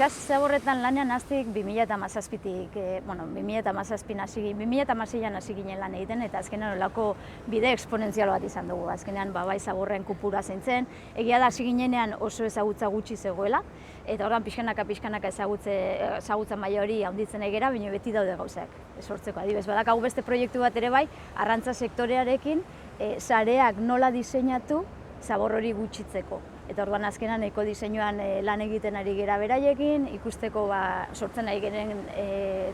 Itsas zaborretan lanean hastik 2017tik, 2016an hasi ginen lan egiten, eta azkenean olako bide eksponentzial bat izan dugu. Azkenean bai zaborren kupura zeintzen, egia da hasi ginenean oso ezagutza gutxi zegoela, eta orduan pixkanaka ezagutza maila hori handitzen egera, baina beti daude gauzak sortzeko. Adibidez, badakagu beste proiektu bat ere bai, arrantza sektorearekin sareak nola diseinatu zabor hori gutxitzeko. Eta orduan azkenan ekodiseinuan lan egiten ari gera beraiekin, ikusteko sortzen ari geren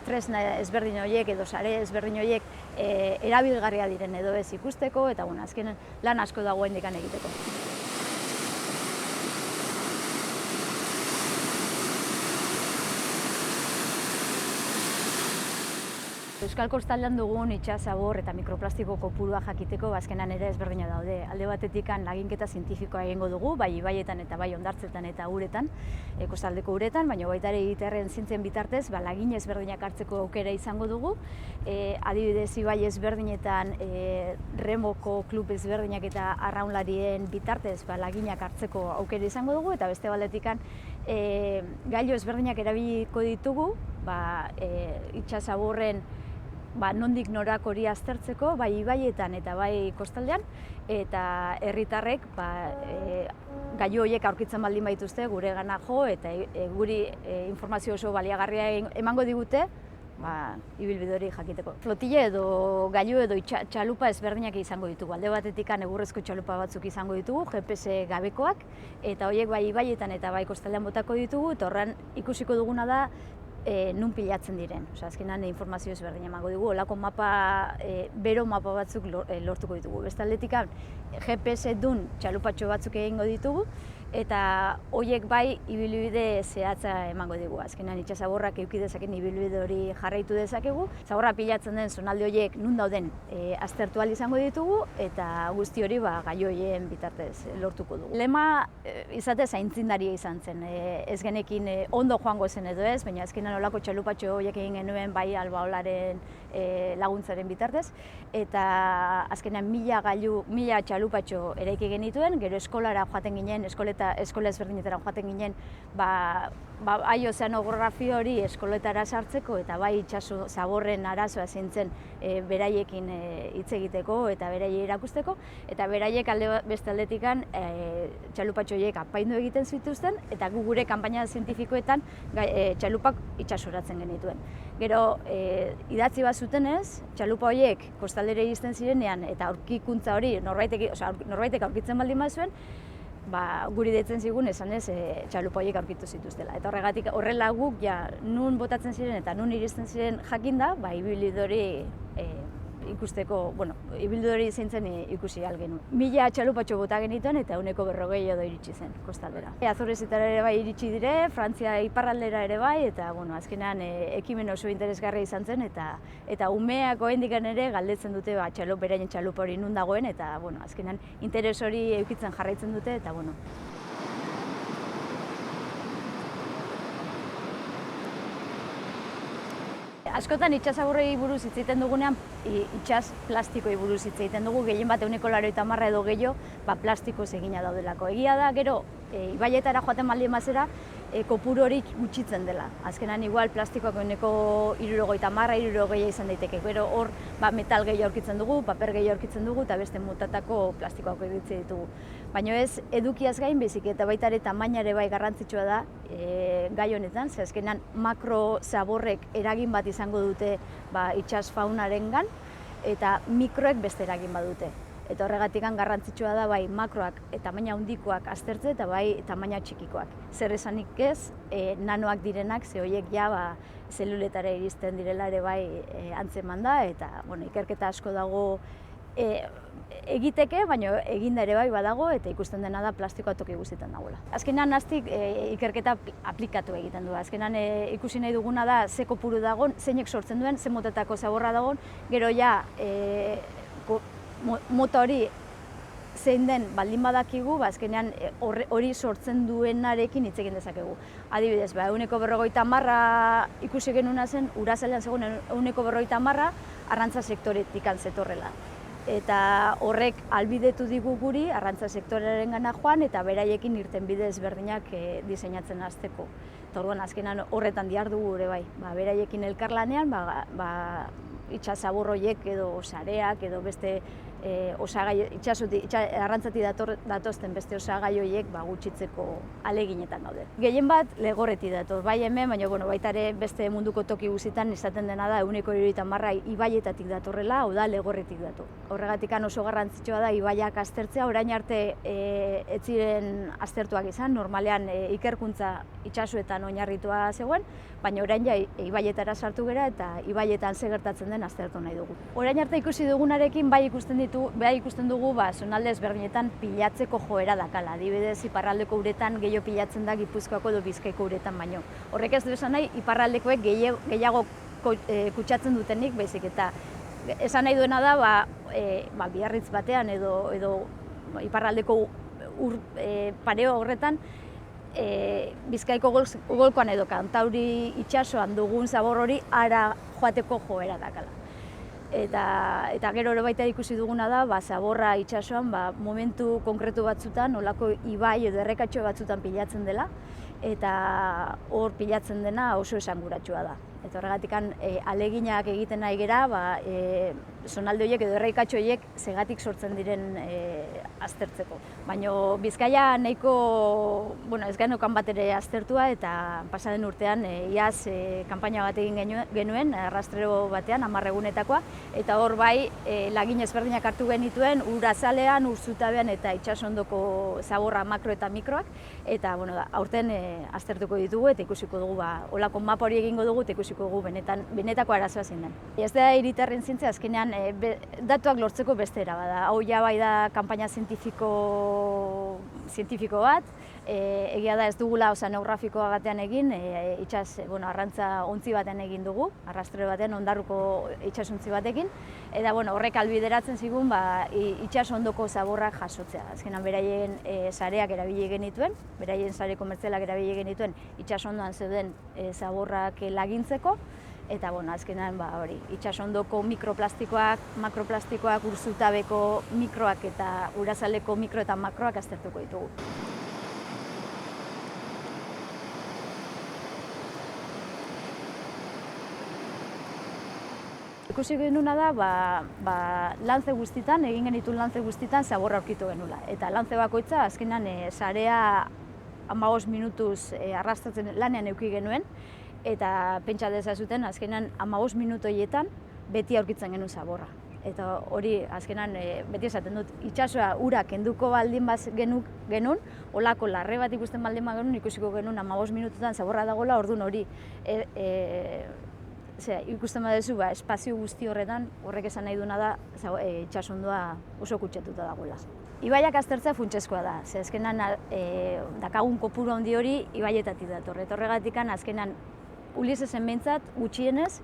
tresna ezberdin horiek edo sare ezberdin horiek erabilgarria diren edo ez ikusteko, eta azkenan lan asko dagoen dikan egiteko. Euskal Kostaldean dugun itsas zabor eta mikroplastiko kopurua jakiteko azkenan ere ezberdina daude. Alde batetik laginketa zientifikoa egingo dugu, bai ibaietan eta bai hondartzetan eta uretan, kostaldeko uretan, baina baita ere egitearren zientzien bitartez, lagin ezberdinak hartzeko aukera izango dugu. Adibidez, ibai ezberdinetan remoko klub ezberdinak eta arraunlarien bitartez laginak hartzeko aukera izango dugu, eta beste baldetik gailu ezberdinak erabiliko ditugu, itsas zaborren nondik norak hori aztertzeko, bai ibaietan eta bai kostaldean, eta herritarrek gailu horiek aurkitzen baldin baituzte gure gana jo, eta guri informazio oso baliagarria emango digute, ibilbide hori jakiteko. Flotile edo gailu edo txalupa ezberdinak izango ditugu. Alde batetik egurrezko txalupa batzuk izango ditugu, GPS gabekoak, eta horiek bai ibaietan eta bai kostaldean botako ditugu, eta horren ikusiko duguna da nun pilatzen diren. Azkenan informazio ezberdin emango dugu, olako bero mapa batzuk lortuko ditugu. Beste aldetik GPS dun txalupatxo batzuk egingo ditugu, eta horiek bai ibilbide zehatza emango dugu. Azkenan itsas zaborrak eduki dezaken ibilbide hori jarraitu dezakegu. Zaborra pilatzen den zonalde horiek nun dauden aztertu ahal izango ditugu, eta guzti hori gailu horien bitartez lortuko dugu. Lema izatez aintzindaria izan zen, ez genekin ondo joango zen edo ez, baina azkenan olako txalupatxo horiek egin genuen bai Albaolaren laguntzaren bitartez, eta azkenan 1000 txalupatxo eraiki genituen, gero eskolara joaten ginen, eskola ezberdinetara joaten ginen, bai ozeanografia hori eskoletara sartzeko, eta bai itsaso zaborren arazoa zintzen beraiekin hitz egiteko eta beraiei erakusteko, eta beraiek beste aldetik txalupatxo horiek apaindu egiten zituzten, eta gure kanpaina zientifikoetan txalupak itsasoratzen genituen. Gero, idatzi bat zutenez, txalupa horiek kostaldera iristen zirenean, eta aurkikuntza hori norbaitek aurkitzen baldin bazuen, guri deitzen zigun esanez txalupa horiek aurkitu zituztela. Eta horregatik horrela guk nun botatzen ziren eta nun iristen ziren jakinda, ibilbide hori ikusteko, ibilbide hori zeintzen ikusi ahal genuen. 1000 txalupatxo bota genituen eta 140 edo iritsi zen kostaldera. Azorezetara ere bai iritsi dire, Frantzia iparraldera ere bai, eta azkenean ekimen oso interesgarria izan zen, eta umeak oraindik ere galdetzen dute beraien txalupa hori nun dagoen, eta azkenean interes hori edukitzen jarraitzen dute, eta askotan itsas zaborrei buruz hitz egiten dugunean, itsas plastikoei buruz hitz egiten dugu, gehien bat 80% edo gehiago plastikoz egina daudelako. Egia da, gero, ibaietara joaten baldin bazara, kopuru hori gutxitzen dela. Azkenan igual plastikoak 70-60 izan daiteke. Gero hor metal gehiago aurkitzen dugu, paper gehiago aurkitzen dugu, eta beste motatako plastikoak aurkitzen ditugu. Baina ez edukiaz gain bezik, eta baita ere tamaina ere bai garrantzitsua da gai honetan, ze azkenan makro zaborrek eragin bat izango dute itsas faunarengan, eta mikroek beste eragin badute. Eta horregatik garrantzitsua da bai makroak tamaina handikoak aztertze eta bai tamaina txikikoak. Zer esanik ez, nanoak direnak, ze horiek zeluletara iristen direla ere bai antzeman da, eta ikerketa asko dago egiteke, baina eginda ere bai badago, eta ikusten dena da plastikoa toki guztietan dagoela. Azkenan hastik ikerketa aplikatu egiten du. Azkenan ikusi nahi duguna da ze kopuru dagoen, zeinek sortzen duen, ze motatako zaborra dagoen, gero mota hori zein den baldin badakigu, azkenean hori sortzen duenarekin hitz egin dezakegu. Adibidez, 150 ikusi genuna zen, Urazalean zegoen 150 arrantza sektoretik zetorrela. Eta horrek albidetu digu guri arrantza sektorearen gana joan eta beraiekin irtenbide ezberdinak diseinatzen hasteko. Eta orduan azkenan horretan dihardugu ere bai. Beraiekin elkarlanean, itsasabor horiek edo sareak edo beste arrantzatik datozten beste osagai horiek gutxitzeko ahaleginetan gaude. Gehien bat Legorretik dator, bai hemen, baina baita ere beste munduko toki guztietan izaten dena da 70% ibaietatik datorrela, hau da Legorretik dator. Horregatik oso garrantzitsua da ibaiak aztertzea, orain arte ez ziren aztertuak izan, normalean ikerkuntza itsasoetan oinarritua zegoen, baina orain ibaietara sartu gera eta ibaietan ze gertatzen den aztertu nahi dugu. Orain arte ikusi dugunarekin bai ikusten dugu zonalde ezberdinetan pilatzeko joera dakala. Adibidez, iparraldeko uretan gehiago pilatzen da Gipuzkoako edo Bizkaiko uretan baino. Horrek ez du esan nahi iparraldekoek gehiago kutsatzen dutenik, baizik eta esan nahi duena da Biarritz batean edo iparraldeko pareo horretan Bizkaiko golkoan edo Kantauri itsasoan dugun zabor hori ara joateko joera dakala. Eta gero ere baita ikusi duguna da, zaborra itsasoan momentu konkretu batzutan, olako ibai edo errekatxo batzutan pilatzen dela, eta hor pilatzen dena oso esanguratsua da. Eta horregatik ahaleginak egiten nahi gera, zonalde horiek edo errekatxo horiek zegatik sortzen diren aztertzeko. Baina Bizkaia nahiko, ez geneukan bat ere aztertua eta pasaden urtean iaz kanpaina bat egin genuen, arrastrero batean, 10 egunetakoa, eta hor bai lagin ezberdinak hartu genituen ur azalean, ur zutabean eta itsasondoko zaborra makro eta mikroak, eta aurten aztertuko ditugu eta ikusiko dugu, olako mapa hori egingo dugu eta ikusiko dugu benetako arazoa zein den. Ez da hiritarren zientzia, azkenean datuak lortzeko beste era bada. Hau ja bai da kanpaina zientifiko bat, egia da ez dugula ozeanografikoa batean egin, arrantza ontzi batean egin dugu, arrastrero batean ondarruko itsasontzi batekin, eta horrek albideratzen zigun itsasondoko zaborrak jasotzea. Azkenan beraien sareak erabili genituen, beraien sare komertzialak erabili genituen itsasondoan zeuden zaborrak lagintzeko, eta azkenan itsasondoko mikroplastikoak, makroplastikoak, ur zutabeko mikroak eta urazaleko mikro eta makroak aztertuko ditugu. Ikusi genuena da, lantze guztitan, egin genituen lantze guztitan zaborra aurkitu genula. Eta lantze bakoitza, azkenan sarea 15 minutuz arrastratzen lanean eduki genuen, eta pentsa dezazuten, azkenan 15 minutu horietan beti aurkitzen genuen zaborra. Eta hori, azkenan, beti esaten dut, itsasoa ura kenduko baldin genuen, olako larre bat ikusten baldin genuen, ikusiko genuen 15 minututan zaborra dagoela, orduan hori ikusten baduzu, espazio guzti horretan, horrek esan nahi duena da, itsasondoa oso kutsatuta dagoela. Ibaiak aztertzea funtsezkoa da, azkenan dakagun kopuru handi hori ibaietatik dator. Horregatik azkenan Ulisesen behintzat gutxienez,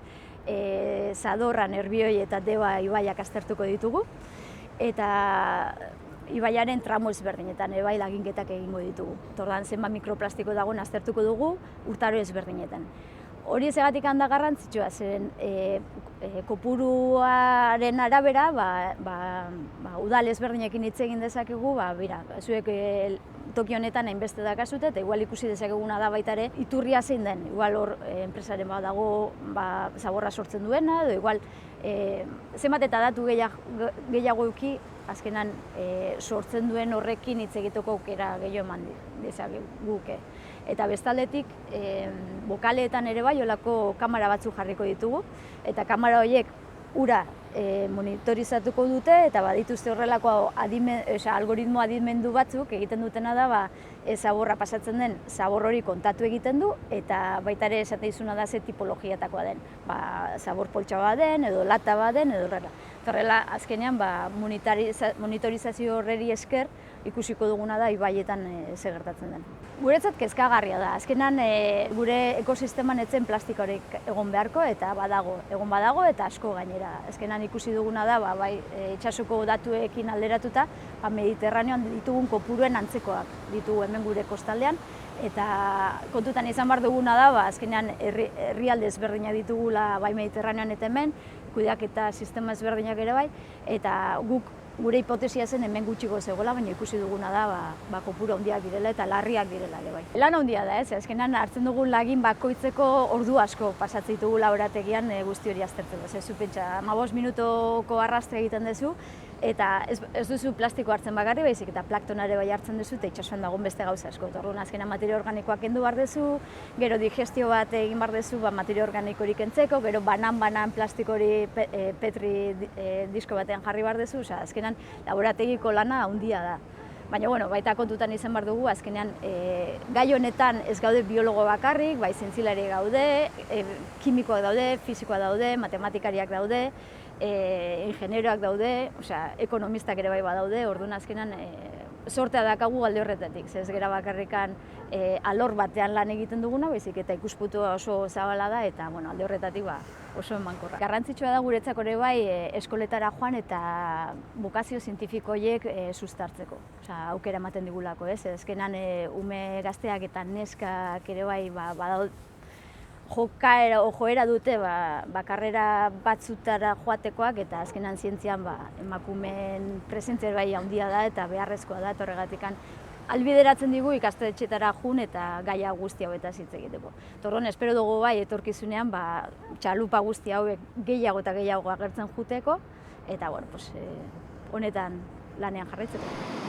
Zadorra, Nerbioi eta Deba ibaiak aztertuko ditugu, eta ibaiaren tramo ezberdinetan bai laginketak egingo ditugu. Orduan zenbat mikroplastiko dagoen aztertuko dugu urtaro ezberdinetan. Hori ezegatik handa garrantzitsua, zeren kopuruaren arabera, udal ezberdinekin hitz egin dezakegu, zuek toki honetan hainbeste dakazute, eta igual ikusi dezakeguna da baita ere, iturria zein den, igual hor enpresaren dago zaborra sortzen duena, edo igual zenbat eta datu gehiago eduki, azkenan sortzen duen horrekin hitz egiteko aukera gehiago eman dezakeguke. Eta bestaldetik, bokaleetan ere bai, olako kamera batzuk jarriko ditugu, eta kamera horiek ura monitorizatuko dute, eta badituzte horrelako algoritmo adimendu batzuk egiten dutena da, zaborra pasatzen den, zabor hori kontatu egiten du, eta baita ere esate izuna da ze tipologiatakoa den. Zabor poltsa bat den, edo lata bat den, edo horrela. Horrela, azkenean, monitorizazio horreri esker, ikusiko duguna da ibaietan ze gertatzen den. Guretzat kezkagarria da, azkenan gure ekosisteman etzen plastikorik egon beharko eta egon badago eta asko gainera. Azkenan ikusi duguna da, itsasoko datuekin alderatuta, Mediterraneoan ditugun kopuruen antzekoak ditugu hemen gure kostaldean, eta kontutan izan behar duguna da, azkenean herrialde ezberdinak ditugula bai Mediterraneoan eta hemen, kudeaketa sistema ezberdinak ere bai, eta guk Gure hipotesia zen hemen gutxiko zegoela, baina ikusi duguna da kopuru handiak direla eta larriak direla ere bai. Lan handia da, azkenan hartzen dugun lagin bakoitzeko ordu asko pasatzen ditugu laborategian guzti hori aztertzeko. Zu pentsa, 15 minutoko arrastre egiten duzu, eta ez duzu plastiko hartzen bakarri, baizik eta plaktonare bai hartzen duzu, eta itxasuan dagoen beste gauza asko. Orduan azkenan materia organikoak kendu behar duzu, gero digestio bat egin behar duzu materia organikorik kentzeko, gero banan plastiko hori petri disko batean jarri behar duzu, azkenan laborategiko lana handia da. Baina, baita kontutan izan behar dugu, azkenean gai honetan ez gaude biologo bakarrik, bai zientzilari gaude, kimikoak daude, fisikoak daude, matematikariak daude, ingenieroak daude, ekonomistak ere bai badaude, orduan azkenan sortea dakagu alde horretatik, ez gera bakarrikan alor batean lan egiten duguna, baizik eta ikusputua oso zabala da, eta alde horretatik oso emankorra. Garrantzitsua da guretzako ere bai eskoletara joan eta bukazio zientifiko horiek sustartzeko. Aukera ematen digulako, ez? Azkenan ume gazteak eta neskak ere bai joera dute karrera batzutara joatekoak, eta azkenan zientzian emakumeen presentzia bai handia da eta beharrezkoa da, eta horregatik albideratzen digu ikastetxetara jun eta gaia guzti hauetaz hitz egiteko. Orduan, espero dugu bai etorkizunean txalupa guzti hauek gehiago eta gehiago agertzen juteko, eta honetan lanean jarraitzeko.